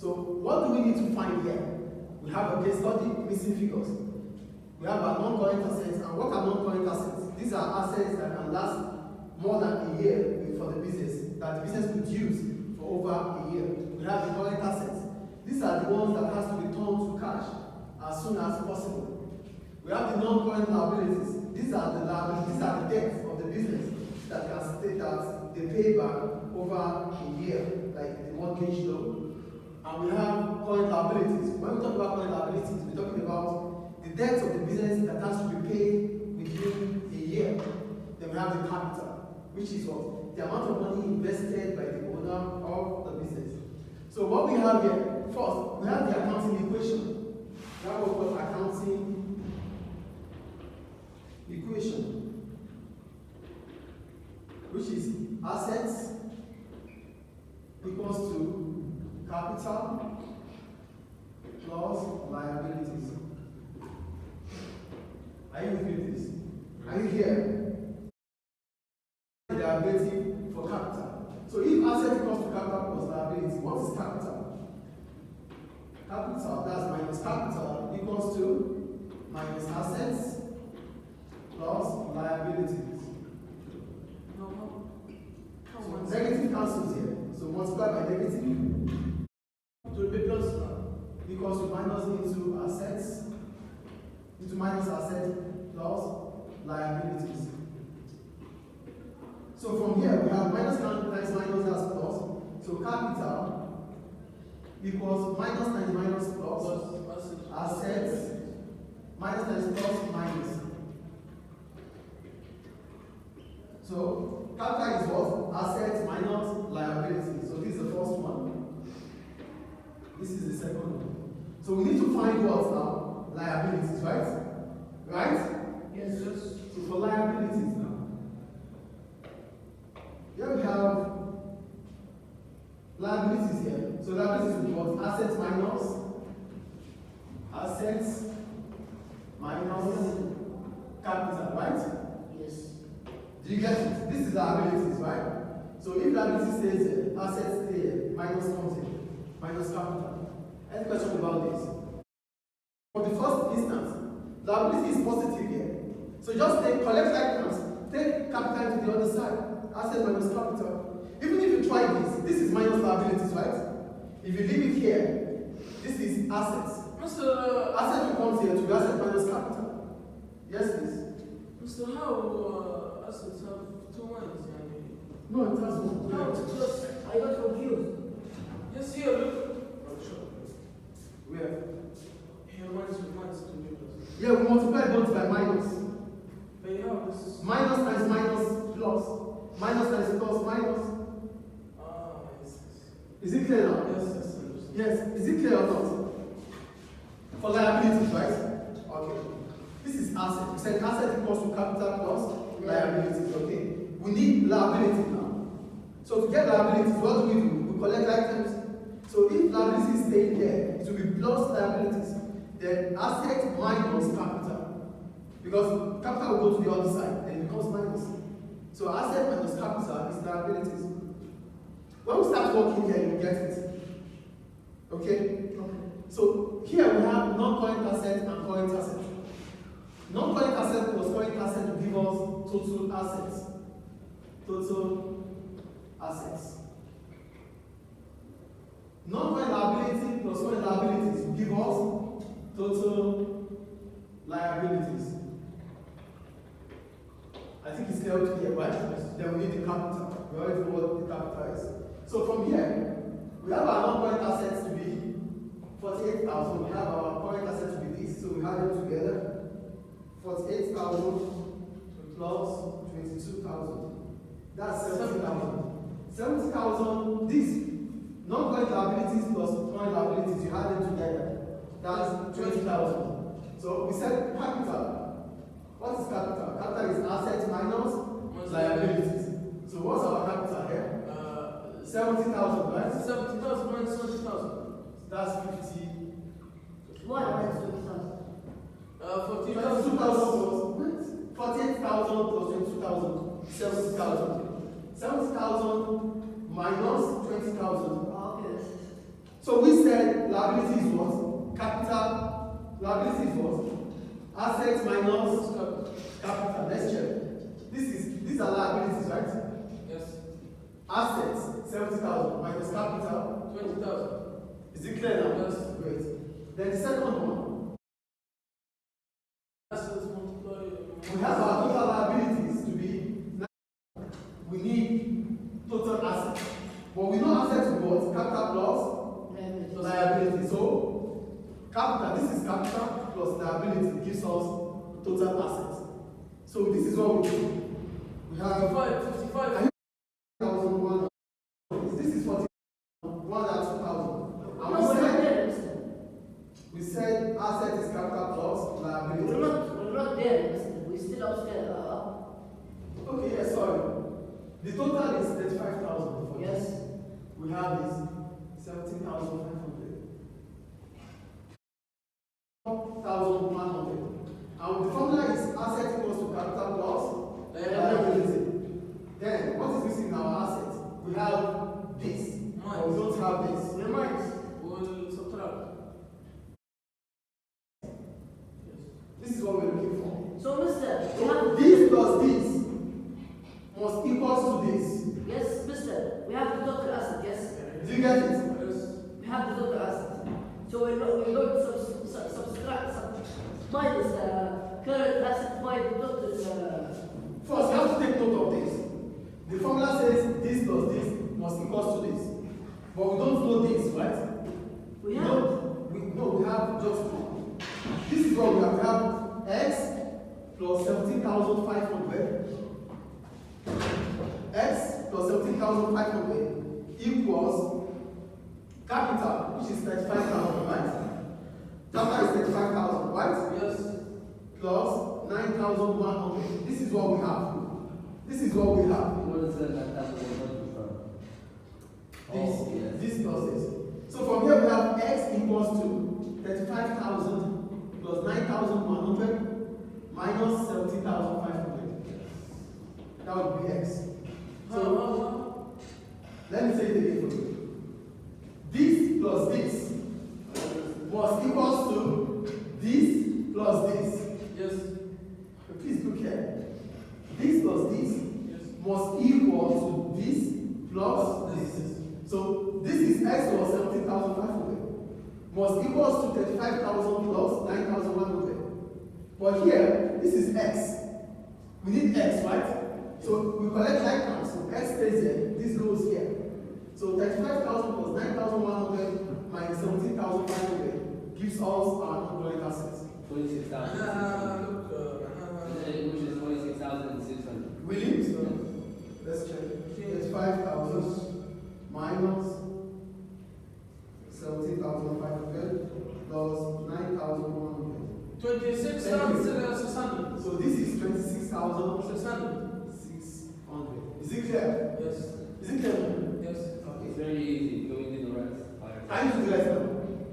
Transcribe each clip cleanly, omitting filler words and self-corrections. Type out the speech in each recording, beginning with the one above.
So what do we need to find here? We have a case study, missing figures. We have our non-current assets, and what are non-current assets? These are assets that can last more than a year for the business, that the business could use for over a year. We have the current assets. These are the ones that has to be turned to cash as soon as possible. We have the non-current liabilities. These are the liabilities, these are the debts of the business that can state that they pay back over a year, like the mortgage loan. And we have current liabilities. When we talk about current liabilities, we're talking about the debts of the business that has to be paid within a year. Then we have the capital, which is what? The amount of money invested by the owner of the business. So what we have here, first, we have the accounting equation. We have what we call accounting equation, which is assets equals to capital plus liabilities. Are you with this? Are you here? The liability for capital. So if asset equals to capital plus liability, what is capital? Capital, that's minus capital, equals to minus assets plus liabilities. So negative cancels here. So multiply by negative to be plus equals to minus into assets, into minus assets plus liabilities. So from here we have minus times minus as plus. So capital equals minus times minus plus assets minus times plus minus. So capital is what? Assets minus liability. So this is the first one. This is the second one. So we need to find what now? Liabilities, right? Right? Yes. So for liabilities now. Here we have liabilities here. So liabilities is what? Assets minus capital, right? Yes. Do you get it? This is liabilities, right? So if liability stays here, assets stay here, minus comes here, minus capital. Any question about this? For the first instance, liability is positive here. So just collect items, take capital to the other side, assets minus capital. Even if you try this is minus liabilities, right? If you leave it here, this is assets. Asset will come here to be asset minus capital. Yes, please. Mr. How assets have two lines? No, it has one. No, just I got confused. Yes, here, look. Oh, sure. Where? Here, minus with minus to be plus. Yeah, we multiply both by minus. But yeah, this is. Minus times minus plus. Minus times plus minus. Yes. Is it clear now? Yes. Yes. Is it clear or not? For liabilities, right? Okay. This is asset. We said asset equals to capital plus liabilities. Okay. We need liability now. So to get liabilities, what do? We collect items. So if liabilities stay there, it will be plus liabilities. Then asset minus capital. Because capital will go to the other side, then it becomes minus. So asset minus capital is liabilities. When we start working here, you get it. Okay? So here we have non-current asset and current asset. Non-current asset plus current asset will give us total assets. Total assets. Non-current liability plus current liabilities will give us total liabilities. I think it's clear to here, right? Then we need the capital. We already know what the capital is. So from here, we have our non-current assets to be 48,000. We have our current assets to be this. So we have them together. 48,000 plus 22,000. That's 70,000. 70,000. This non-current liabilities plus current liabilities, you add them together. That's 20,000. So we said capital. What is capital? Capital is assets minus liabilities. So what's our capital here? 70,000, right? 70,000 minus 20,000. That's 50. What minus 20,000? 42,000 plus 48,000 plus 22,000. 70,000. 70,000 minus 20,000. Okay. So we said liability is what? Capital. Liability is what? Assets minus capital. Let's check. These are liabilities, right? Yes. Assets 70,000 minus capital 20,000. Is it clear now? Yes. Great. Then the second one, Assets multiplied. we have our total liabilities to be. We need total assets, but we know assets is what? Capital plus liability. So capital. This is capital plus liability gives us total assets. So this is what we do. We have 55. 1,001. This is 40. 1,000. No, we're not there, mister. We said asset is capital plus liability. We're not there, mister. We're still upstairs. Okay, yes, sorry. The total is 35,000. Yes. We have is 17,500. 1,100. And the formula is asset equals to capital plus liability. Then, what is missing in our assets? We have this. But we don't have this. We're minus. We'll subtract. This is what we're looking for. So, mister, we So have this plus this must equal to this. Yes, mister, we have the total asset, yes? Do you get it? Yes. We have the total asset. So we're going to subtract, minus current asset by the total. First, you have to take note of this. The formula says this plus this must equal to this. But we don't know this, right? We No, we have just one. This is what we have. We have x plus 17,500. X plus 17,500 equals capital, which is 35,000, right? Capital is 35,000, right? Yes. Plus 9,100. This is what we have. This is what we have. What is that? This plus this. So from here we have x equals to 35,000 plus 9,100 minus 17,500. That would be x. So let me say it again for you. This plus this must equals to this plus this. Yes. Please look here. This plus this Yes. must equal to this plus this. So this is x plus 17,500 must equals to 35,000 plus 9,100. But here, this is x. We need x, right? So we collect like terms. So x stays here. This goes here. So 35,000 plus 9,100 minus 17,500 gives us our non-current assets. 26,000. Which is 26,600. Williams? Let's check. 35,000 minus 17,500 plus 9,100. 26,600. So this is 26,600. 600. Is it clear? Yes. Is it clear? Yes. It's Okay. very easy. Going in the rest. Time to do the rest now.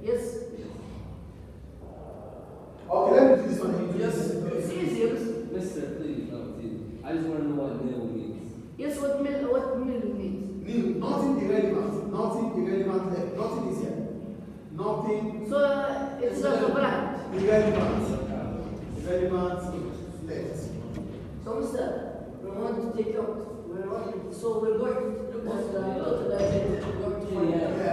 Yes. Okay, let me do this one. Yes. Okay. It's easy. Mister, please, no, please. I just want to know what nil means. Yes, what mill means. Nil, nothing irrelevant. Nothing irrelevant left. Nothing is here. Nothing So it's a blank. irrelevant. Irrelevant left. So mister, we want to take out. So we're going to look at the total asset. We're going to find Yeah.